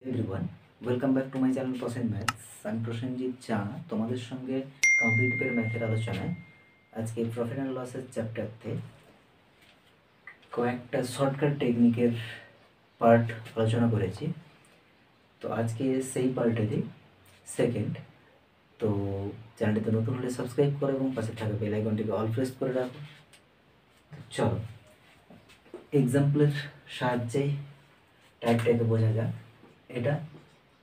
Everyone, welcome back to my channel Prosen maths. আমি প্রসেনজিৎ জানা তোমাদের সঙ্গে কম্পিটিটিভ ম্যাথের আলোচনায় আজকে প্রফিট অ্যান্ড লসের চ্যাপ্টারতে কয়েকটা শর্টকাট টেকনিকের পার্ট আলোচনা করেছি। তো আজকে সেই পার্টেরই সেকেন্ড। তো চ্যানেলটিতে নতুন হলে সাবস্ক্রাইব করো এবং পাশে থাকা বেল আইকনটিকে অল প্রেস করে রাখো। চলো এক্সাম্পলের সাহায্যেই টাইপটাকে বোঝা যাক। এটা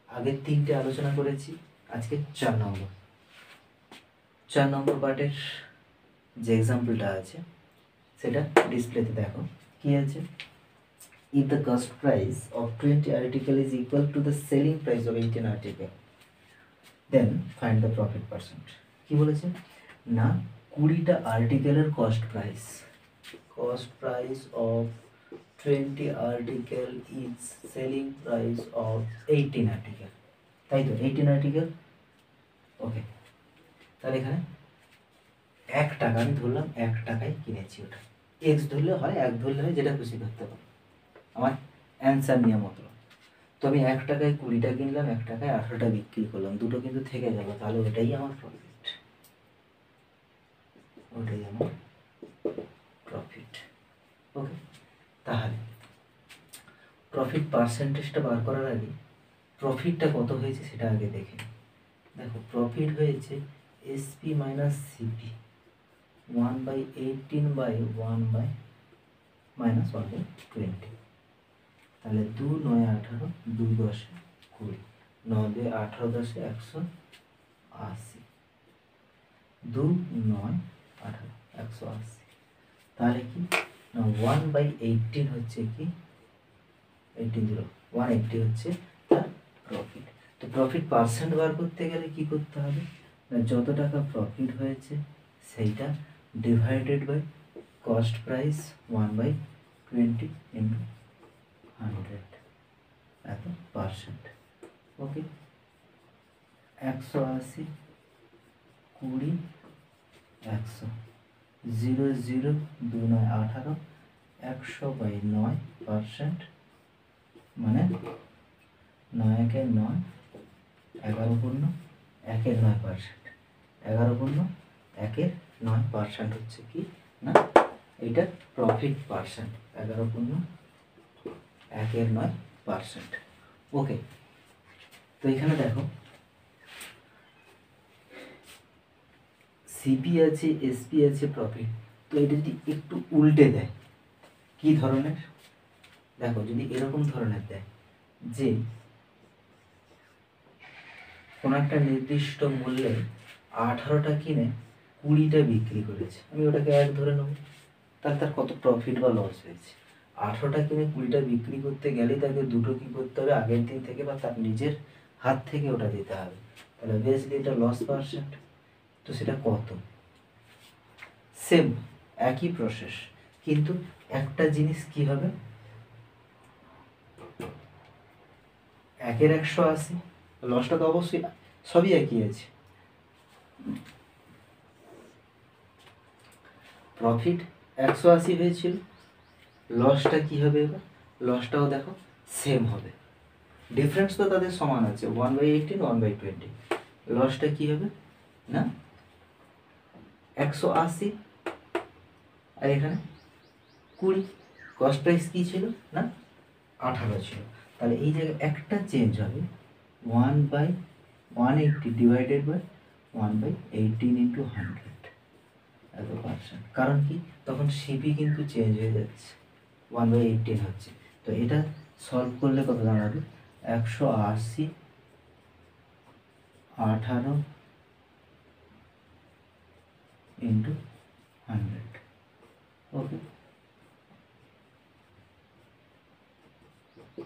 আগের তিনটে আলোচনা করেছি, আজকে 4 নম্বর পার্টের যে এক্সাম্পলটা আছে সেটা ডিসপ্লেতে দেখো কি আছে। If the cost price of 20 article is equal to the selling price of 18 article, then find the profit percent. কি বলেছে না, 20টা আর্টিকেলের cost price of 20 article is selling price of 18 article, তাই তো 18 আর্টিকেল। ওকে, তাহলে এখানে 1 টাকা আমি ধরলাম, 1 টাকায় কিনেছি। ওটা এক্স ধরলে হয়, 1 ধরলে হয়, যেটা খুশি করতে পারো, আমার অ্যান্সার নিয়ে মতো। তো আমি 1 টাকায় 20টা কিনলাম, 1 টাকায় 18টা বিক্রি করলাম, দুটো কিন্তু থেকে গেল, তাহলে ওটাই আমার প্রফিট, ওকে। তাহলে প্রফিট পার্সেন্টেজটা বার করার আগে প্রফিটটা কত হয়েছে সেটা আগে দেখে দেখো। প্রফিট হয়েছে এসপি মাইনাস সিপি 1/18/1/-1/20। তাহলে 2 9 18, 2 10 20, 9 2 18 10 180, 2 9 18 180। তাহলে কি না, 1/18 হচ্ছে কি 180 হচ্ছে তার প্রফিট। তো প্রফিট পার্সেন্ট বার করতে গেলে কি করতে হবে না, যত টাকা প্রফিট হয়েছে সেইটা divided by cost price 1/20 into 100, এত পার্সেন্ট। ওকে, 180 20 100, 0 0 2 9 18, 100/9%, মানে 9 1 9, 11 পূর্ণ 1 9%, 11 পূর্ণ 1 9% হচ্ছে কি না, এটা প্রফিট পার্সেন্ট, 11 পূর্ণ 1 9%। ওকে, তো এখানে দেখো সিপি আছে, এসপি আছে, প্রফিট। তো এটা যদি একটু উল্টে দেয়, কি ধরনের দেখো, যদি এরকম ধরনের দেয় যে কোনো একটা নির্দিষ্ট মূল্যে 18টা কিনে 20টা বিক্রি করেছে, আমি ওটাকে 1 ধরে নেব, তাহলে তার কত প্রফিট বা লস হয়েছে। 18টা কিনে 20টা বিক্রি করতে গেলে তাকে দুটো কি করতে হবে, আগের দিন থেকে বা তার নিজের হাত থেকে ওটা দিতে হবে, তাহলে বেসলি এটা লস পার্সেন্ট। তো সেটা কত, সেম একই প্রসেস, কিন্তু একটা জিনিস কি হবে, 1 180, লসটা তো অবশ্যই সবই একই আছে। প্রফিট 180 হয়েছিল, লসটা কি হবে, এবার লসটাও দেখো সেম হবে, ডিফারেন্স তো তাদের সমান আছে, 1/18 1/20। লসটা কি হবে না 180, আর এখানে 20, কস্ট প্রাইস কি ছিল না 18 ছিল, তাহলে এই জায়গায় একটা চেঞ্জ হবে, 1/180 ডিভাইডেড বাই 1/18 ইন্টু 100, এত পার্সেন্ট। কারণ কি, তখন সিপি কিন্তু চেঞ্জ হয়ে যাচ্ছে, 1/18 হচ্ছে। তো এটা সলভ করলে কত দাঁড়াবে, 180 18 ইন্টু 100। ওকে,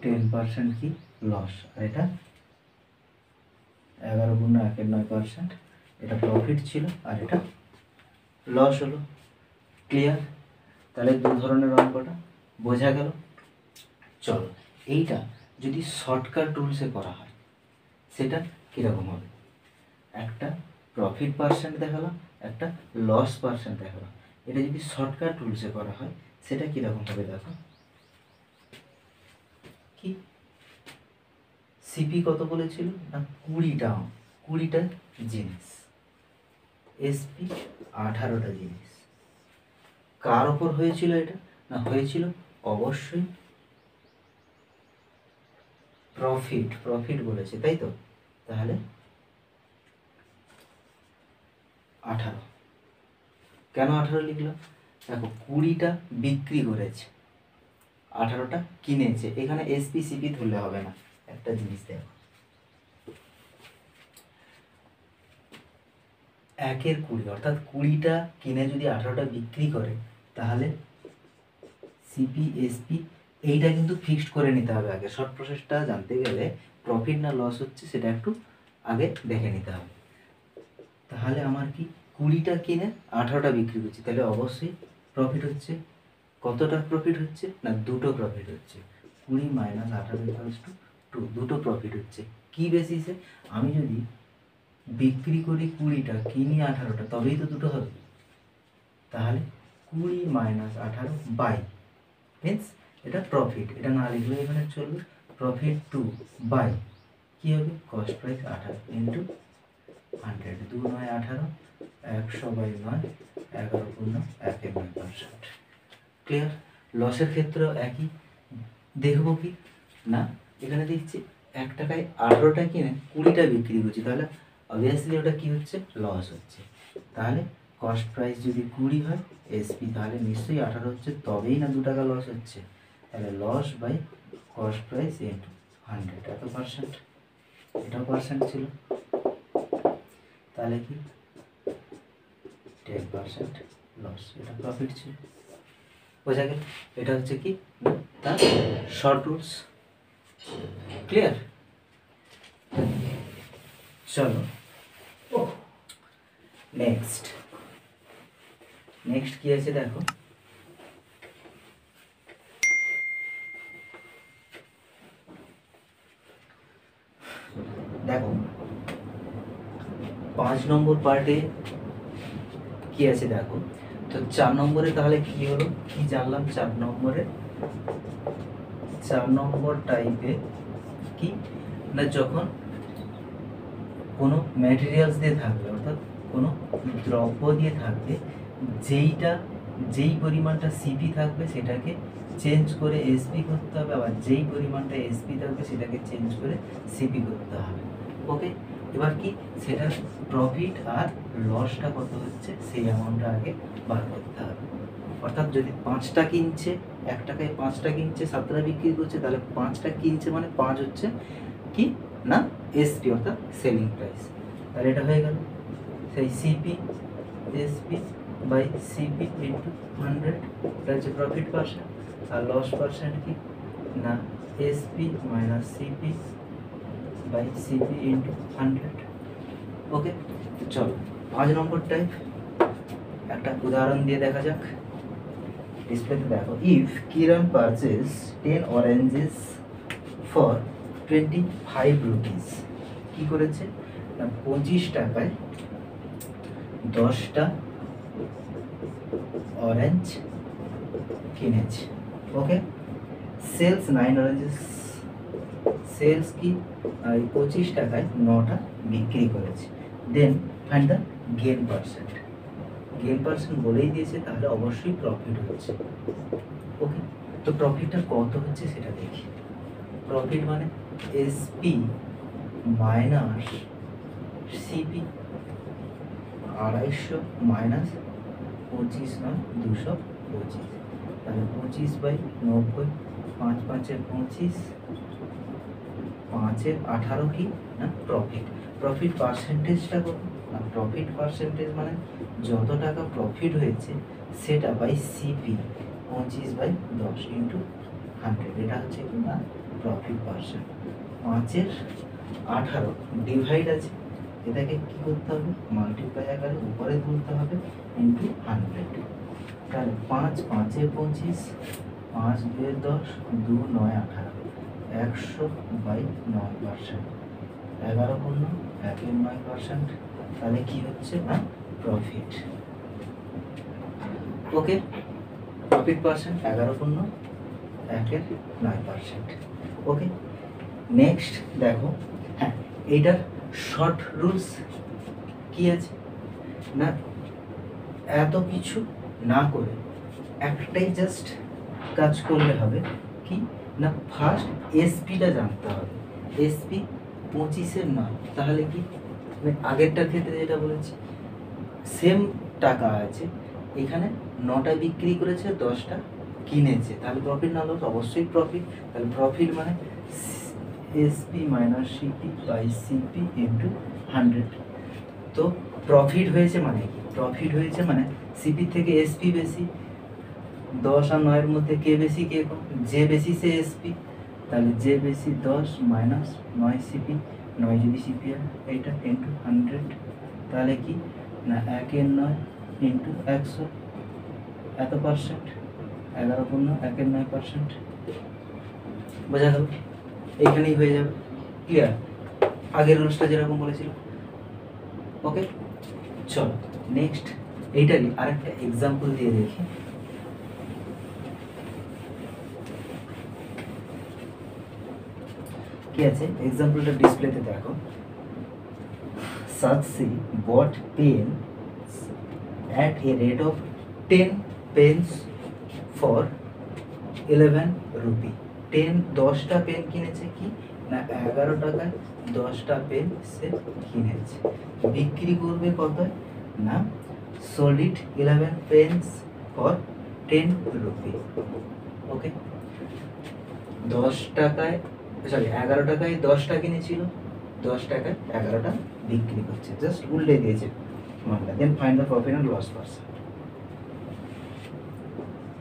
10% কি লস, আর এটা 11 গুণ 1 9%, এটা প্রফিট ছিল আর এটা লস হলো। ক্লিয়ার? তাহলে দু ধরনের অঙ্কটা বোঝা গেল। চলো এইটা যদি শর্টকাট রুলসে করা হয় সেটা কীরকম হবে, একটা প্রফিট পার্সেন্ট দেখালাম, একটা লস পার্সেন্ট দেখালাম। এটা যদি শর্টকাট রুলসে করা হয় সেটা কীরকম হবে দেখো। কি সিপি কত বলেছিল না 20টা জিনিস, এসপি 18টা জিনিস। কার ওপর হয়েছিল এটা না হয়েছিল অবশ্যই প্রফিট বলেছে, তাই তো? তাহলে 18। কেন 18 লিখলাম? দেখো 20টা বিক্রি করেছে, 18টা কিনেছে। এখানে এসপি সিপি ধরলে হবে না, একটা জিনিস দেখো, 1 এর 20 অর্থাৎ 20টা কিনে যদি 18টা বিক্রি করে তাহলে সিপি এসপি এইটা কিন্তু ফিক্সড করে নিতে হবে আগে। শর্ট প্রসেসটা জানতে গেলে প্রফিট না লস হচ্ছে সেটা একটু আগে দেখে নিতে হবে। তাহলে আমার কি 20টা কিনে 18টা বিক্রি করছি, তাহলে অবশ্যই প্রফিট হচ্ছে। কতটা প্রফিট হচ্ছে না 2টো প্রফিট হচ্ছে। 20 - 18 = 2, দুটো প্রফিট হচ্ছে। কি বেসিসে? আমি যদি বিক্রি করি 20টা কিনি 18টা তবেই তো দুটো হবে। তাহলে 20 - 18 বাই মিনস এটা প্রফিট, এটা না লিখলে এখানে চলবে। প্রফিট 2 বাই কি হবে কস্ট প্রাইস 18 ইন্টু 100। 2 × 9 = 18, 100/9, 11 × 1/9%। ক্লিয়ার? লসের ক্ষেত্রেও একই। দেখবো কি না এখানে দেখছি 1 টাকায় 18টা কিনে 20টা বিক্রি করছি, তাহলে অবভিয়াসলি ওটা কি হচ্ছে লস হচ্ছে। তাহলে কস্ট প্রাইস যদি 20 হয় এসপি তাহলে নিশ্চয়ই 18 হচ্ছে, তবেই না 2 টাকা লস হচ্ছে। তাহলে loss by cost price into 100, এত পার্সেন্ট, এটাও পার্সেন্ট ছিল, তাহলে কি 10% লস, এটা প্রফিট ছিল। বোঝা গেল? এটা হচ্ছে কি তার শর্ট রুলস। ক্লিয়ার? চলো নেক্সট কি আছে দেখো। দেখো 5 নম্বর পার্টে কি আছে দেখো। তো 4 নম্বরে তাহলে কি হলো, কি জানলাম 4 নম্বরে? 4 নম্বর টাইপে কি না যখন কোনো ম্যাটেরিয়ালস দিয়ে থাকবে অর্থাৎ কোনো দ্রব্য দিয়ে থাকবে, যেই পরিমাণটা সিপি থাকবে সেটাকে চেঞ্জ করে এসপি করতে হবে, আবার যেই পরিমাণটা এসপি থাকবে সেটাকে চেঞ্জ করে সিপি করতে হবে। ওকে, এবার কি সেটা প্রফিট আর লসটা কত হচ্ছে সেই অ্যামাউন্টটা আগে বার করতে হবে। অর্থাৎ যদি 5টা কিনছে, 1 টাকায় 5টা কিনছে, 7টা বিক্রি করছে, তাহলে 5টা কিনছে মানে 5 হচ্ছে কি না এসপি অর্থাৎ সেলিং প্রাইস। তাহলে এটা হয়ে গেল সেই CP SP by CP into 100, এটা হচ্ছে প্রফিট পার্সেন্ট। আর লস পার্সেন্ট কি না SP minus CP by CP into 100। Okay, চলো 5 নম্বর টাইপ একটা উদাহরণ দিয়ে দেখা যাক। ডিসপ্লেতে দেখো, if Kiran purchase 10 oranges for 25 rupees. কি করেছে না 25 টাকায় 10টা অরেঞ্জ কিনেছে। ওকে, সেলস 9 অরেঞ্জেস, সেলস কি 25 টাকায় 9টা বিক্রি করেছে। Then find the gain percent. Gain percent বলেই দিয়েছে, তাহলে অবশ্যই প্রফিট হচ্ছে। ওকে, তো প্রফিটটা কত হচ্ছে সেটা দেখি। প্রফিট মানে এসপি মাইনাস সিপি, 250 মাইনাস 25 নয় 225, তাহলে 25/90, 5 × 5 = 25, 5 × 18 কি না প্রফিট। প্রফিট পার্সেন্টেজটা কত না প্রফিট পার্সেন্টেজ মানে যত টাকা প্রফিট হয়েছে সেটা বাই সিপি 25/10 ইন্টু 100, এটা হচ্ছে কি না প্রফিট পার্সেন্ট। 5 × 18 ডিভাইড আছে, এটাকে কি করতে হবে মাল্টিপ্লাই আকারে উপরে তুলতে হবে ইন্টু 100। তাহলে 5 × 5 = 25, 5 × 2 = 10, 2 × 9 = 18, 100/9%, 11 × 1/9%। তাহলে কি হচ্ছে না প্রফিট। ওকে, প্রফিট পার্সেন্ট 11 × 1/9%। ওকে, নেক্সট দেখো, হ্যাঁ এইটার শর্ট রুলস কি আছে না, এত কিছু না করে একটাই জাস্ট কাজ করলে হবে কি না, ফার্স্ট এসপিটা জানতে হবে। এসপি 25-এর নয়, তাহলে কি আগেরটার ক্ষেত্রে যেটা বলেছি সেম টাকা আছে, এখানে 9টা বিক্রি করেছে 10টা কিনেছে, তাহলে প্রফিট না লস? অবশ্যই প্রফিট। তাহলে প্রফিট মানে SP minus CP by CP into 100। তো প্রফিট হয়েছে মানে কি, প্রফিট হয়েছে মানে সিপি থেকে এসপি বেশি, 10 আর 9-এর মধ্যে কে বেশি কে কম, যে বেশি সে এসপি, তাহলে যে বেশি 10 মাইনাস 9 সিপি, 9 যদি সিপি হয় এইটা ইন্টু 100, তাহলে কি না 1-এর 9 ইন্টু 100, এত পার্সেন্ট, 11 পূর্ণ 1-এর 9%, বোঝা গেল? এইখানেই হয়ে যাবে। ক্লিয়ার? আগের রুলসটা যেরকম বলেছিল। ওকে, চলো নেক্সট এইটারই আরেকটা এক্সাম্পল দিয়ে দেখি। কি আছে এক্সাম্পলটা ডিসপ্লেতে দেখো। Sakshi bought pens at a rate of 10 pence for 11 rupee. 10টা পেন কিনেছে কি না 11 টাকায় 10টা পেন সে কিনেছে, বিক্রি করবে কত না সলিড 11 পেন্স ফর 10 রুপি। ওকে, 10 টাকায় সরি 11 টাকায় 10টা কিনেছিল, 10 টাকায় 11টা বিক্রি করছে, জাস্ট উল্টে দিয়েছে মানটা। Then find the profit and loss percent.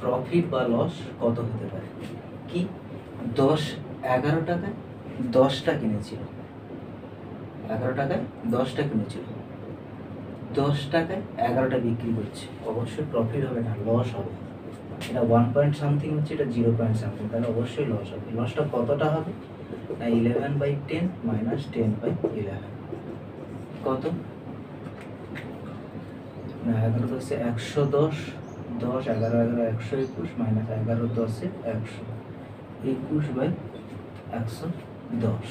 Profit বা লস কত হতে পারে কি 11 টাকায় 10টা কিনেছিল, 11 টাকায় 10টা কিনেছিল, 10 টাকায় 11টা বিক্রি করছে, অবশ্যই প্রফিট হবে না, লস হবে। এটা 1 পয়েন্ট সামথিং হচ্ছে, এটা 0 পয়েন্ট সামথিং, তাহলে অবশ্যই লস হবে। লসটা কতটা হবে না 11/10 মাইনাস 10/11, কত না 11 10 110, 10 11 11 121 মাইনাস 11 10 100, 21/110,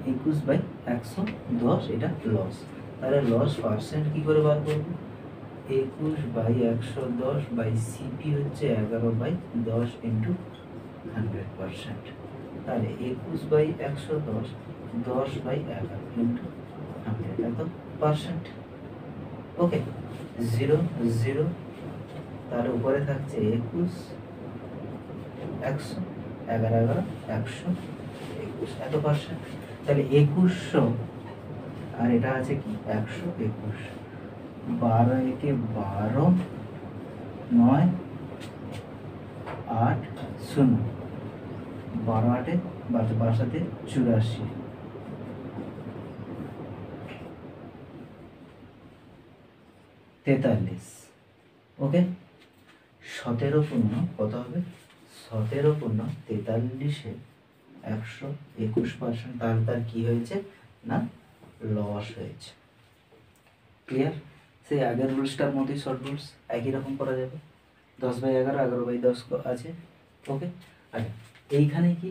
21/110, এটা লস। তাহলে লস পার্সেন্ট কি করে বার করবো, 21/110 বাই সিপি হচ্ছে 11/10 ইন্টু 100%, তাহলে 21/110 10/11 ইন্টু 100, এত পার্সেন্ট। ওকে, 0 0, তার উপরে থাকছে 21 100 11 11 121, এত পার্সেন্ট। তাহলে 2100 আর এটা আছে কি 121, 12 একে 12, 9 8 0, 12 8 12 7 84, তেতাল্লিশ। ওকে, 17 পূর্ণ কত হবে, 17 পূর্ণ 43-এ 121%, তাহলে তার কি হয়েছে না লস হয়েছে। ক্লিয়ার? সেই আগের রুলসটার মতোই শর্ট রুলস, একই রকম করা যাবে। 10/11 11/10 আছে। ওকে, আচ্ছা এইখানে কি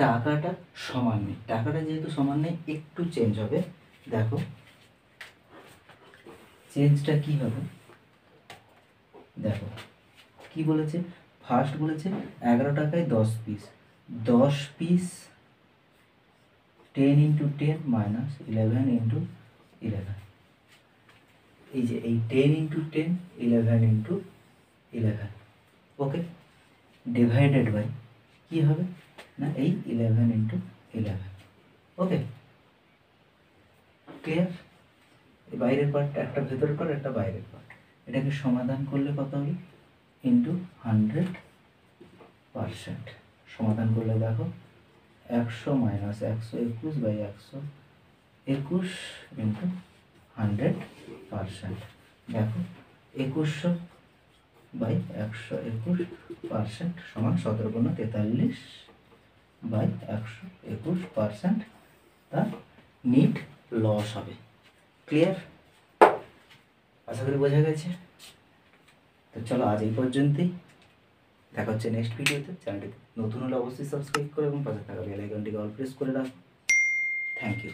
টাকাটা সমান নেই, টাকাটা যেহেতু সমান নেই একটু চেঞ্জ হবে। দেখো চেঞ্জটা কি হবে, দেখো কি বলেছে, ফার্স্ট বলেছে 11 টাকায় 10 piece, 10 piece 10 into 10 minus 11 into 11, এই যে এই 10 into 10 11 into 11, okay, divided by কি হবে না এই 11 ইন্টু 11। ওকে, ক্লিয়ার? বাইরের পার্টটা একটা, ভেতরের পার্ট একটা বাইরের পার্ট, এটাকে সমাধান করলে কত হবে ইন্টু 100%। সমাধান করলে দেখো 100 মাইনাস 121 বাই 121 ইন্টু 100%, দেখো 2100 বাই 121% সমান 17 পূর্ণ 43 বাই 121%, তার নিট লস হবে। ক্লিয়ার? আশা করি বোঝা গেছে। তো চলো আজ এই পর্যন্তই। দেখা হচ্ছে নেক্সট ভিডিওতে। চ্যানেলটিতে নতুন হলে অবশ্যই সাবস্ক্রাইব করে এবং পাশে থাকা বেল আইকনটিকে অল প্রেস করে রাখো। Thank you.